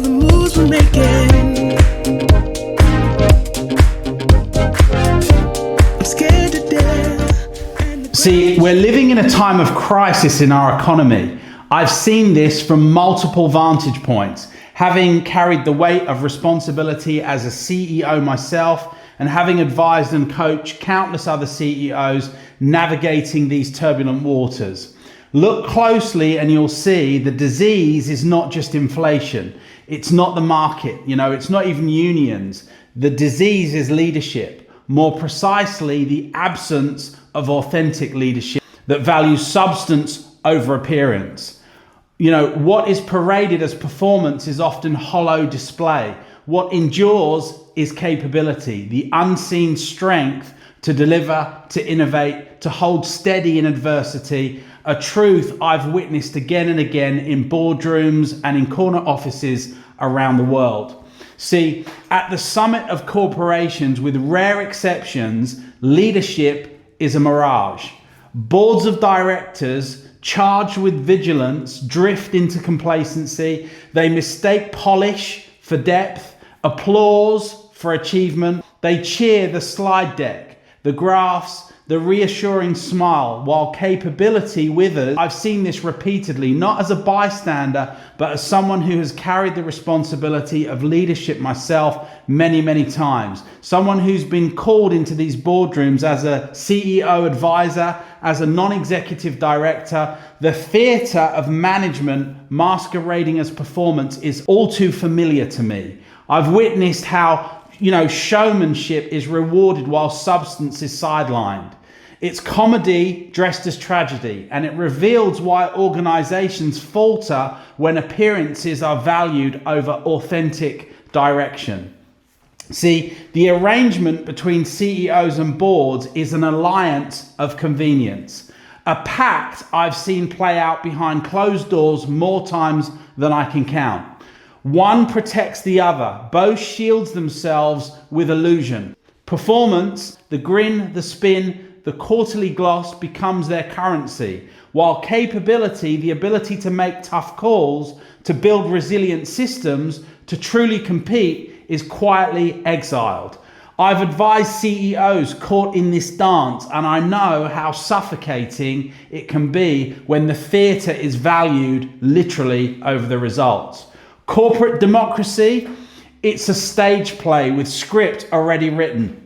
all the moves we're making. I'm scared to death. See, we're living in a time of crisis in our economy. I've seen this from multiple vantage points, having carried the weight of responsibility as a CEO myself and having advised and coached countless other CEOs navigating these turbulent waters. Look closely and you'll see the disease is not just inflation. It's not the market, it's not even unions. The disease is leadership. More precisely, the absence of authentic leadership that values substance over appearance. What is paraded as performance is often hollow display. What endures is capability, the unseen strength to deliver, to innovate, to hold steady in adversity, a truth I've witnessed again and again in boardrooms and in corner offices around the world. See, at the summit of corporations, with rare exceptions, leadership is a mirage. Boards of directors charged with vigilance drift into complacency. They mistake polish for depth, applause for achievement. They cheer the slide deck, the graphs, the reassuring smile, while capability withers. I've seen this repeatedly, not as a bystander, but as someone who has carried the responsibility of leadership myself many, many times. Someone who's been called into these boardrooms as a CEO advisor, as a non-executive director. The theater of management masquerading as performance is all too familiar to me. I've witnessed how showmanship is rewarded while substance is sidelined. It's comedy dressed as tragedy, and it reveals why organizations falter when appearances are valued over authentic direction. See, the arrangement between CEOs and boards is an alliance of convenience, a pact I've seen play out behind closed doors more times than I can count. One protects the other, both shields themselves with illusion. Performance, the grin, the spin, the quarterly gloss becomes their currency, while capability, the ability to make tough calls, to build resilient systems, to truly compete, is quietly exiled. I've advised CEOs caught in this dance, and I know how suffocating it can be when the theatre is valued literally over the results. Corporate democracy, it's a stage play with script already written.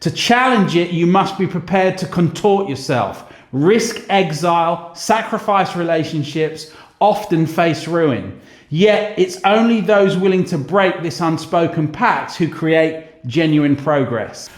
To challenge it, you must be prepared to contort yourself, risk exile, sacrifice relationships, often face ruin. Yet it's only those willing to break this unspoken pact who create genuine progress.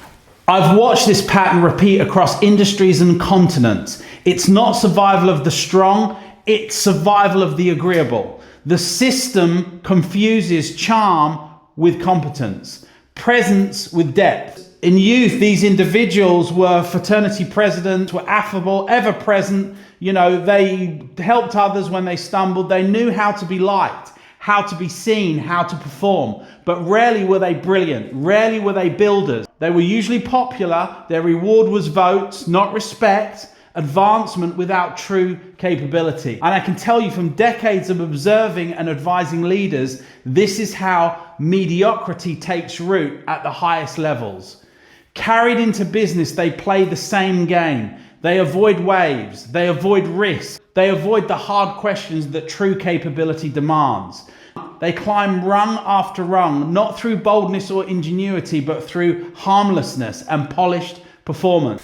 I've watched this pattern repeat across industries and continents. It's not survival of the strong, it's survival of the agreeable. The system confuses charm with competence, presence with depth. In youth, these individuals were fraternity presidents, were affable, ever present. They helped others when they stumbled. They knew how to be liked, how to be seen, how to perform. But rarely were they brilliant. Rarely were they builders. They were usually popular. Their reward was votes, not respect, advancement without true capability. And I can tell you from decades of observing and advising leaders, this is how mediocrity takes root at the highest levels. Carried into business, they play the same game. They avoid waves, they avoid risk, they avoid the hard questions that true capability demands. They climb rung after rung, not through boldness or ingenuity, but through harmlessness and polished performance.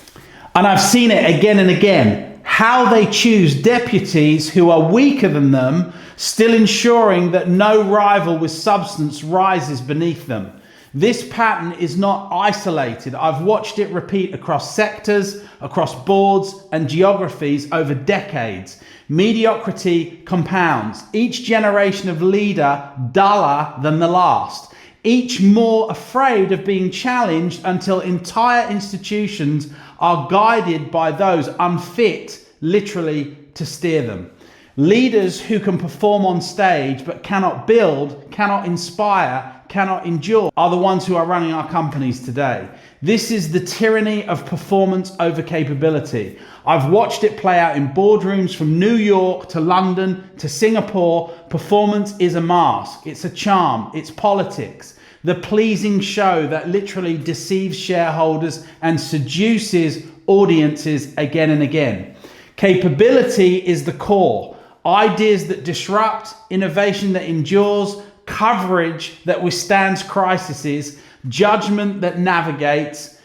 And I've seen it again and again, how they choose deputies who are weaker than them, still ensuring that no rival with substance rises beneath them. This pattern is not isolated. I've watched it repeat across sectors, across boards and geographies over decades. Mediocrity compounds, each generation of leader duller than the last, each more afraid of being challenged until entire institutions are guided by those unfit, literally, to steer them. Leaders who can perform on stage but cannot build, cannot inspire, cannot endure are the ones who are running our companies today. This is the tyranny of performance over capability. I've watched it play out in boardrooms from New York to London to Singapore. Performance is a mask. It's a charm. It's politics. The pleasing show that literally deceives shareholders and seduces audiences again and again. Capability is the core. Ideas that disrupt, innovation that endures, coverage that withstands crises, judgment that navigates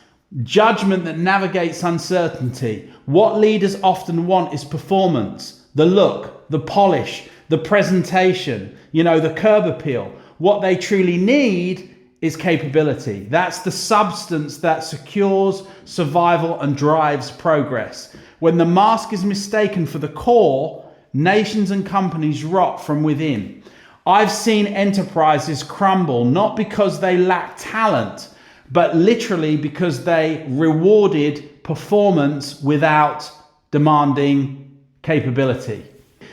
uncertainty. What leaders often want is performance, the look, the polish, the presentation, the curb appeal. What they truly need is capability. That's the substance that secures survival and drives progress. When the mask is mistaken for the core, nations and companies rot from within. I've seen enterprises crumble not because they lack talent, but literally because they rewarded performance without demanding capability.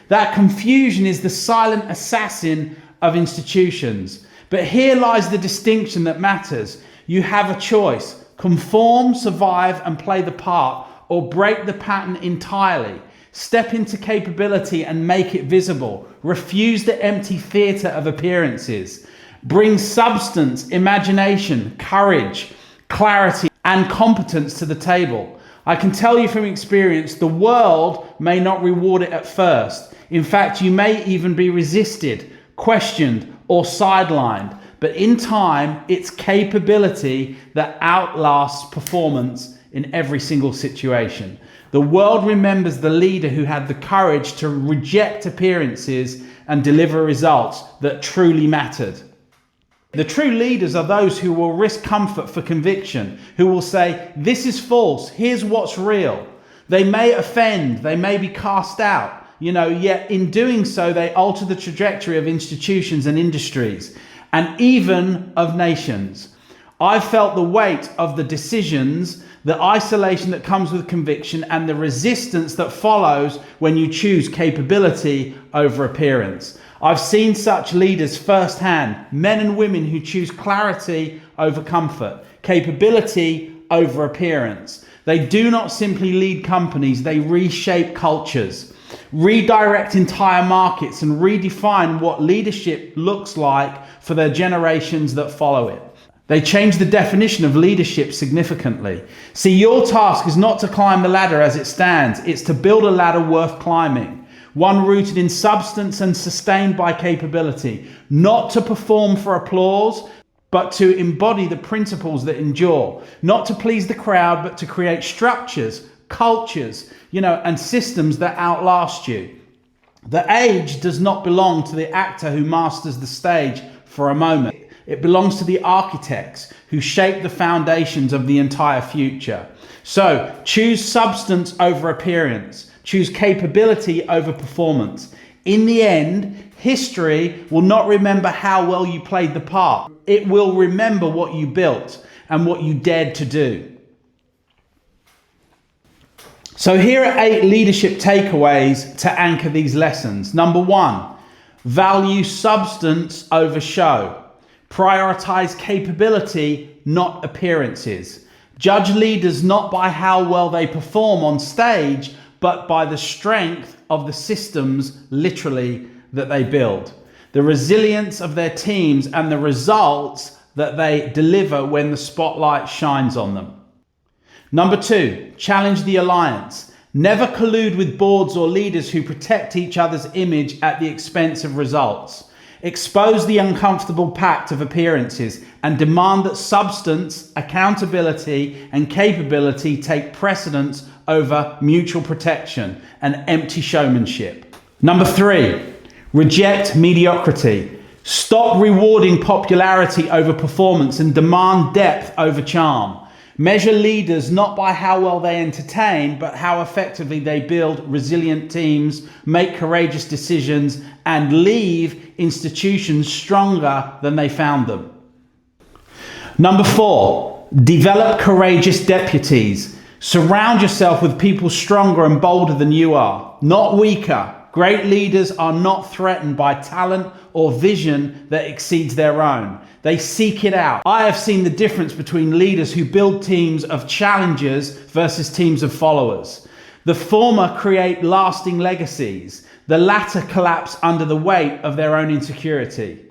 That confusion is the silent assassin of institutions. But here lies the distinction that matters. You have a choice: conform, survive, and play the part, or break the pattern entirely. Step into capability and make it visible. Refuse the empty theatre of appearances. Bring substance, imagination, courage, clarity, and competence to the table. I can tell you from experience, the world may not reward it at first. In fact, you may even be resisted, questioned, or sidelined. But in time, it's capability that outlasts performance in every single situation. The world remembers the leader who had the courage to reject appearances and deliver results that truly mattered. The true leaders are those who will risk comfort for conviction, who will say, this is false, here's what's real. They may offend, they may be cast out, yet in doing so, they alter the trajectory of institutions and industries, and even of nations. I've felt the weight of the decisions, the isolation that comes with conviction, and the resistance that follows when you choose capability over appearance. I've seen such leaders firsthand, men and women who choose clarity over comfort, capability over appearance. They do not simply lead companies, they reshape cultures, redirect entire markets, and redefine what leadership looks like for their generations that follow it. They change the definition of leadership significantly. See, your task is not to climb the ladder as it stands. It's to build a ladder worth climbing, one rooted in substance and sustained by capability, not to perform for applause, but to embody the principles that endure, not to please the crowd, but to create structures, cultures, and systems that outlast you. The age does not belong to the actor who masters the stage for a moment. It belongs to the architects who shape the foundations of the entire future. So choose substance over appearance. Choose capability over performance. In the end, history will not remember how well you played the part. It will remember what you built and what you dared to do. So here are 8 leadership takeaways to anchor these lessons. Number 1, value substance over show. Prioritize capability, not appearances. Judge leaders not by how well they perform on stage, but by the strength of the systems, literally, that they build. The resilience of their teams and the results that they deliver when the spotlight shines on them. Number 2, challenge the alliance. Never collude with boards or leaders who protect each other's image at the expense of results. Expose the uncomfortable pact of appearances and demand that substance, accountability, and capability take precedence over mutual protection and empty showmanship. Number 3, reject mediocrity. Stop rewarding popularity over performance and demand depth over charm. Measure leaders not by how well they entertain, but how effectively they build resilient teams, make courageous decisions, and leave institutions stronger than they found them. Number 4, develop courageous deputies. Surround yourself with people stronger and bolder than you are, not weaker. Great leaders are not threatened by talent or vision that exceeds their own. They seek it out. I have seen the difference between leaders who build teams of challengers versus teams of followers. The former create lasting legacies. The latter collapse under the weight of their own insecurity.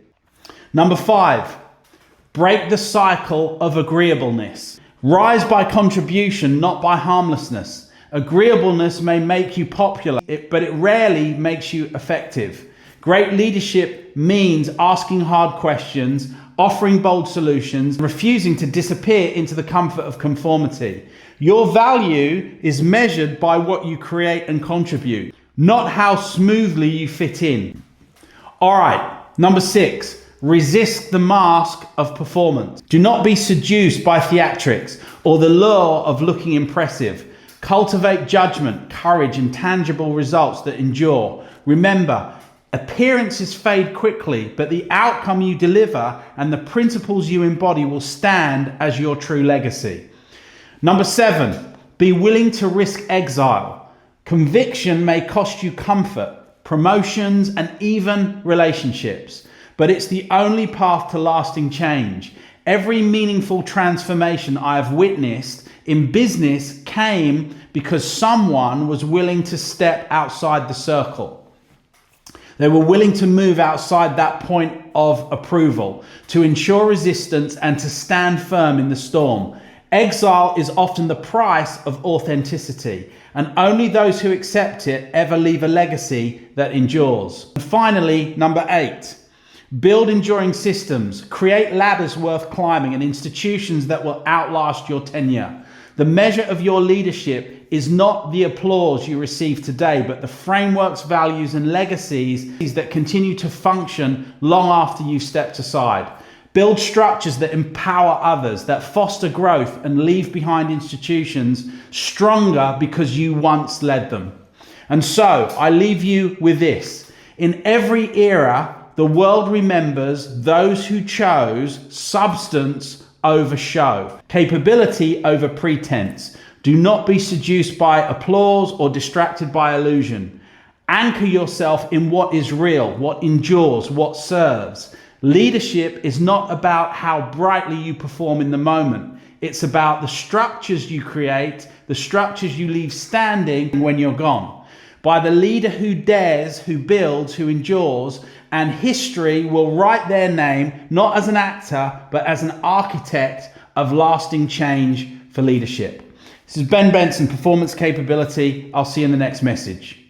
Number 5, break the cycle of agreeableness. Rise by contribution, not by harmlessness. Agreeableness may make you popular, but it rarely makes you effective. Great leadership means asking hard questions, offering bold solutions, refusing to disappear into the comfort of conformity. Your value is measured by what you create and contribute, not how smoothly you fit in. All right, number 6. Resist the mask of performance. Do not be seduced by theatrics or the lure of looking impressive. Cultivate judgment, courage, and tangible results that endure. Remember, appearances fade quickly, but the outcome you deliver and the principles you embody will stand as your true legacy. Number 7, be willing to risk exile. Conviction may cost you comfort, promotions, and even relationships, but it's the only path to lasting change. Every meaningful transformation I have witnessed in business came because someone was willing to step outside the circle. They were willing to move outside that point of approval, to ensure resistance and to stand firm in the storm. Exile is often the price of authenticity, and only those who accept it ever leave a legacy that endures. And finally, number 8. Build enduring systems, create ladders worth climbing and institutions that will outlast your tenure. The measure of your leadership is not the applause you receive today, but the frameworks, values, and legacies that continue to function long after you've stepped aside. Build structures that empower others, that foster growth, and leave behind institutions stronger because you once led them. And so I leave you with this. In every era, the world remembers those who chose substance over show, capability over pretense. Do not be seduced by applause or distracted by illusion. Anchor yourself in what is real, what endures, what serves. Leadership is not about how brightly you perform in the moment. It's about the structures you create, the structures you leave standing when you're gone. By the leader who dares, who builds, who endures, and history will write their name not as an actor, but as an architect of lasting change for leadership. This is Ben Benson, Performance Capability. I'll see you in the next message.